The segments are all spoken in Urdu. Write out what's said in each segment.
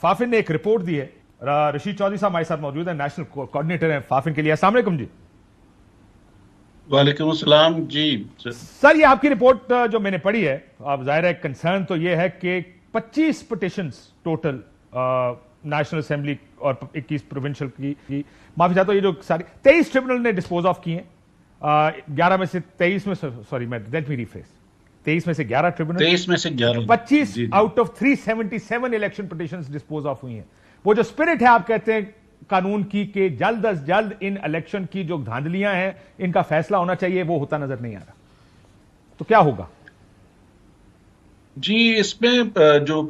فافن نے ایک رپورٹ دی ہے. رشید چودھری صاحب ہمارے ساتھ موجود ہیں, نیشنل کوآرڈینیٹر ہیں فافن کے لیے. السلام علیکم جی. وعلیکم السلام جی. سر یہ آپ کی رپورٹ جو میں نے پڑھی ہے, اب ظاہر ہے کنسرن تو یہ ہے کہ 25 پٹیشنز ٹوٹل نیشنل اسمبلی اور 21 پروونشل کی, معافی چاہتا ہوں, یہ جو ساری 23 ٹریبونل نے ڈسپوز آف کی ہیں. 11 میں سے 23 میں, سوری میں لیٹ می ریفریز, 23 میں سے 11 ٹریبونل, 23 میں سے 11, 25 out of 377 election petitions dispose of ہوئی ہیں. وہ جو اسپرٹ ہے آپ کہتے ہیں قانون کی کہ جلد از جلد ان الیکشن کی جو دھاندلیاں ہیں ان کا فیصلہ ہونا چاہیے, وہ ہوتا نظر نہیں آ رہا, تو کیا ہوگا؟ جی اس میں جو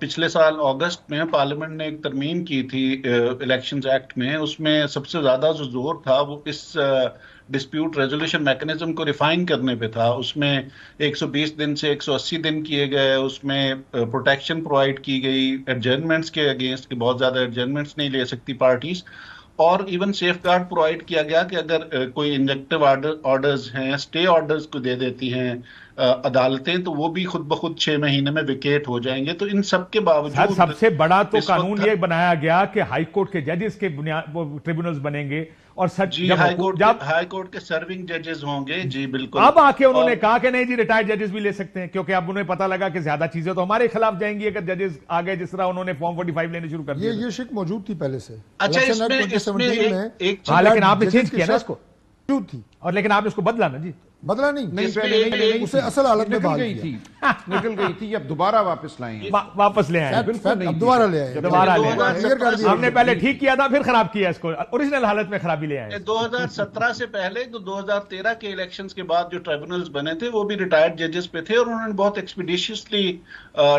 پچھلے سال اگست میں پارلیمنٹ نے ایک ترمیم کی تھی الیکشنز ایکٹ میں, اس میں سب سے زیادہ جو زور تھا وہ اس ڈسپیوٹ ریزولوشن میکنزم کو ریفائن کرنے پہ تھا. اس میں 120 دن سے 180 دن کیے گئے, اس میں پروٹیکشن پرووائڈ کی گئی ایڈجرنمنٹس کے اگینسٹ, کہ بہت زیادہ ایڈجرنمنٹس نہیں لے سکتی پارٹیز, اور ایون سیف گارڈ پرووائڈ کیا گیا کہ اگر کوئی انجیکٹو آرڈرز ہیں, اسٹے آرڈرز کو دے دیتی ہیں عدالتیں, تو وہ بھی خود بخود 6 مہینے میں ویکیٹ ہو جائیں گے. تو ان سب کے باوجود سب سے بڑا تو قانون یہ بنایا گیا کہ ہائی کورٹ کے ججز کے ٹریبونلز بنیں گے, اور جی ہائی کورٹ کے سرونگ ججز ہوں گے. جی بالکل. اب آ کے انہوں نے کہا کہ نہیں جی ریٹائرڈ ججز بھی لے سکتے ہیں, کیونکہ اب انہیں پتا لگا کہ زیادہ چیزیں تو ہمارے خلاف جائیں گی اگر ججز آ گئے, جس طرح انہوں نے فارم 45 لینے شروع کر دیا. یہ شک موجود تھی پہلے سے. اچھا اس میں لیکن آپ نے چینج کیا نا اس کو, تھی, اور لیکن آپ نے اس کو بدلا نا جی. بدلا نہیں, اسے اصل حالت میں بحال کیا, نکل گئی تھی, اب دوبارہ واپس لائیں گے, واپس لے آئے, اب دوبارہ لے آئے. ہم نے پہلے ٹھیک کیا تھا پھر خراب کیا اس کو, اوریجنل حالت میں خرابی لے آئے. 2017 سے پہلے تو 2013 کے الیکشنز کے بعد جو ٹرائبونلز بنے تھے وہ بھی ریٹائرڈ ججز پہ تھے, اور انہوں نے بہت ایکسپیڈیشیسلی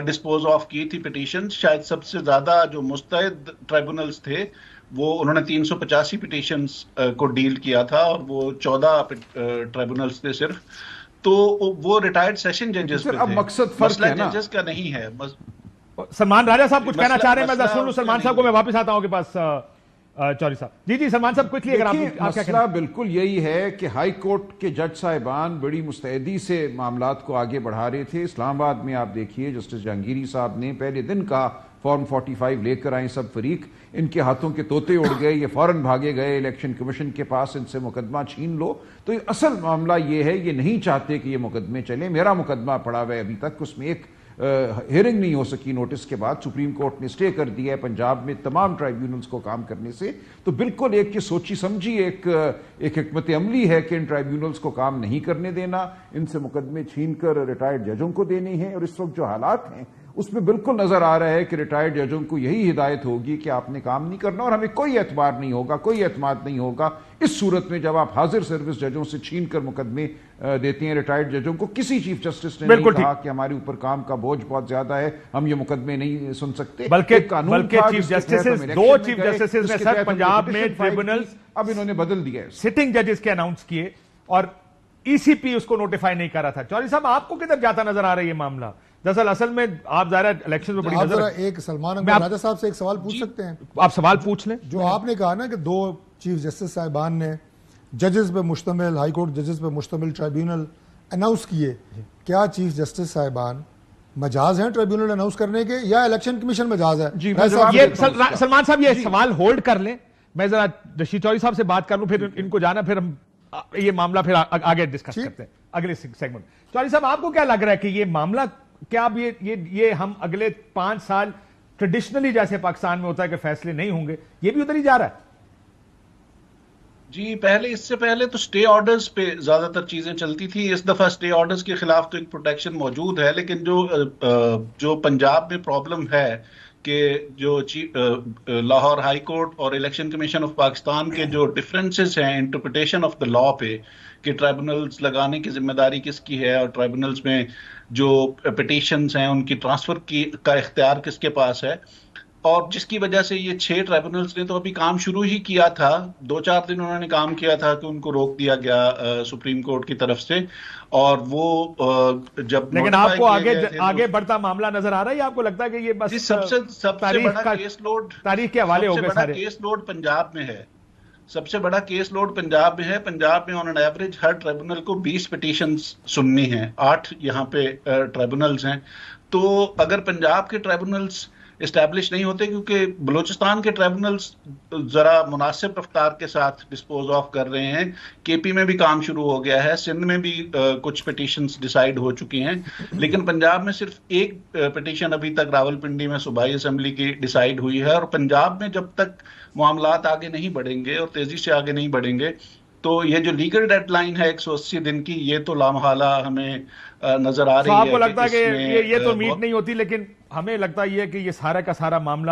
ڈسپوز آف کی تھی پٹیشن. شاید سب سے زیادہ جو مستعد ٹرائبونلز تھے وہ انہوں نے 385 پٹیشنز کو ڈیل کیا تھا, اور وہ 14 ٹرائبونلز تھے صرف, تو وہ ریٹائرڈ سیشن ججز پہ تھے. اب مقصد فرق ہے نا, ججز کا نہیں ہے. سلمان راجہ صاحب کچھ کہنا چاہ رہے ہیں, میں سن لوں سلمان صاحب کو, میں واپس آتا ہوں کے پاس چودھری صاحب. جی سلمان صاحب کوئکلی اگر آپ مسئلہ بالکل یہی ہے کہ ہائی کورٹ کے جج صاحبان بڑی مستعدی سے معاملات کو آگے بڑھا رہے تھے. اسلام آباد میں آپ دیکھیے جسٹس جہانگیری صاحب نے پہلے دن کا فارم 45 لے کر آئیں سب فریق, ان کے ہاتھوں کے طوطے اڑ گئے, یہ فوراً بھاگے گئے الیکشن کمیشن کے پاس, ان سے مقدمہ چھین لو. تو اصل معاملہ یہ ہے, یہ نہیں چاہتے کہ یہ مقدمے چلیں. میرا مقدمہ پڑا ہوا ہے ابھی تک, اس میں ایک ہیئرنگ نہیں ہو سکی نوٹس کے بعد. سپریم کورٹ نے اسٹے کر دیا ہے پنجاب میں تمام ٹرائیبیونلز کو کام کرنے سے. تو بالکل ایک یہ سوچی سمجھی ایک حکمت عملی ہے کہ ان ٹرائیبیونلز کو کام نہیں کرنے دینا, ان سے مقدمے چھین کر ریٹائرڈ ججوں کو دینے ہیں. اور اس وقت جو حالات ہیں اس میں بالکل نظر آ رہا ہے کہ ریٹائرڈ ججوں کو یہی ہدایت ہوگی کہ آپ نے کام نہیں کرنا, اور ہمیں کوئی اعتبار نہیں ہوگا, کوئی اعتماد نہیں ہوگا اس صورت میں جب آپ حاضر سروس ججوں سے چھین کر مقدمے دیتے ہیں ریٹائرڈ ججوں کو. کسی چیف جسٹس نے نہیں کہا کہ ہمارے اوپر کام کا بوجھ بہت زیادہ ہے, ہم یہ مقدمے نہیں سن سکتے, بلکہ چیف جسٹس, 2 چیف جسٹس نے سر پنجاب میں ٹریبونلز اب انہوں نے بدل دیا ہے, سٹنگ ججز کے اناؤنس کیے, اور ای سی پی اس کو نوٹیفائی نہیں کر رہا تھا. چودھری صاحب آپ کو کدھر جاتا نظر آ رہا ہے یہ معاملہ؟ دراصل اصل میں آپ ظاہر الیکشن میں بڑی نظر, ایک سلمان اکبر راجہ صاحب سے ایک سوال پوچھ سکتے ہیں؟ آپ سوال پوچھ لیں. جو آپ نے کہا نا کہ 2 چیف جسٹس صاحبان نے ججز پہ مشتمل, ہائی کورٹ ججز پہ مشتمل ٹرائیبیونل اناؤنس کیے, کیا چیف جسٹس صاحبان مجاز ہیں ٹرائیبیونل اناؤنس کرنے کے, یا الیکشن کمیشن مجاز ہے؟ سلمان صاحب یہ سوال ہولڈ کر لیں, میں ذرا رشید چودھری صاحب سے بات کر لوں, پھر ان کو جانا, پھر ہم یہ معاملہ پھر آگے ڈسکس کرتے ہیں اگلے سیگمنٹ. چودھری صاحب آپ کو کیا لگ رہا ہے کہ یہ معاملہ, کیا اب یہ ہم اگلے 5 سال ٹریڈیشنلی جیسے پاکستان میں ہوتا ہے کہ فیصلے نہیں ہوں گے, یہ بھی ادھر ہی جا رہا ہے؟ جی اس سے پہلے تو اسٹے آرڈرز پہ زیادہ تر چیزیں چلتی تھی. اس دفعہ اسٹے آرڈرز کے خلاف تو ایک پروٹیکشن موجود ہے, لیکن جو پنجاب میں پرابلم ہے کہ جو لاہور ہائی کورٹ اور الیکشن کمیشن آف پاکستان کے جو ڈفرینسز ہیں انٹرپریٹیشن آف دا لا پہ, کہ ٹرائبونلز لگانے کی ذمہ داری کس کی ہے, اور ٹرائبونلز میں جو پٹیشنز ہیں ان کی ٹرانسفر کا اختیار کس کے پاس ہے, اور جس کی وجہ سے یہ 6 ٹرائبونلز نے تو ابھی کام شروع ہی کیا تھا. 2-4 دن انہوں نے کام کیا تھا کہ ان کو روک دیا گیا سپریم کورٹ کی طرف سے, اور وہ جب لیکن آپ کو آگے بڑھتا معاملہ نظر آ رہا ہے, یا آپ کو لگتا ہے کہ یہ بس سب سے بڑا کیس لوڈ تاریخ کے حوالے ہو گئے سارے؟ کیس لوڈ پنجاب میں ہے, سب سے بڑا کیس لوڈ پنجاب میں ہے. پنجاب میں آن این ایوریج ہر ٹرائبونل کو 20 پٹیشنز سننی ہیں, 8 یہاں پہ ٹرائبونلز ہیں. تو اگر پنجاب کے ٹرائبونلز اسٹیبلش نہیں ہوتے کیونکہ بلوچستان کے ٹریبونلز ذرا مناسب رفتار کے ساتھ ڈسپوز آف کر رہے ہیں. کے پی میں بھی کام شروع ہو گیا ہے, سندھ میں بھی کچھ پٹیشنز ڈیسائیڈ ہو چکی ہیں, لیکن پنجاب میں صرف ایک پٹیشن ابھی تک راولپنڈی میں صوبائی اسمبلی کی ڈیسائیڈ ہوئی ہے. اور پنجاب میں جب تک معاملات آگے نہیں بڑھیں گے اور تیزی سے آگے نہیں بڑھیں گے تو یہ جو لیگل ڈیڈ لائن ہے 180 دن کی, یہ تو لامحالہ ہمیں نظر آ رہی ہے. آپ کو لگتا ہے کہ یہ تو میٹ نہیں ہوتی, لیکن ہمیں لگتا یہ ہے کہ یہ سارا کا سارا معاملہ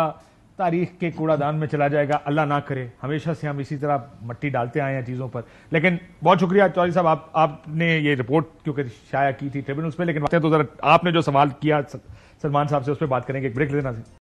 تاریخ کے کوڑا دان میں چلا جائے گا, اللہ نہ کرے. ہمیشہ سے ہم اسی طرح مٹی ڈالتے آئے ہیں چیزوں پر. لیکن بہت شکریہ چودھری صاحب, آپ نے یہ رپورٹ کیونکہ شائع کی تھی ٹریبونلز پہ, لیکن تو ذرا آپ نے جو سوال کیا سلمان صاحب سے اس پہ بات کریں گے. ایک بریک لینا.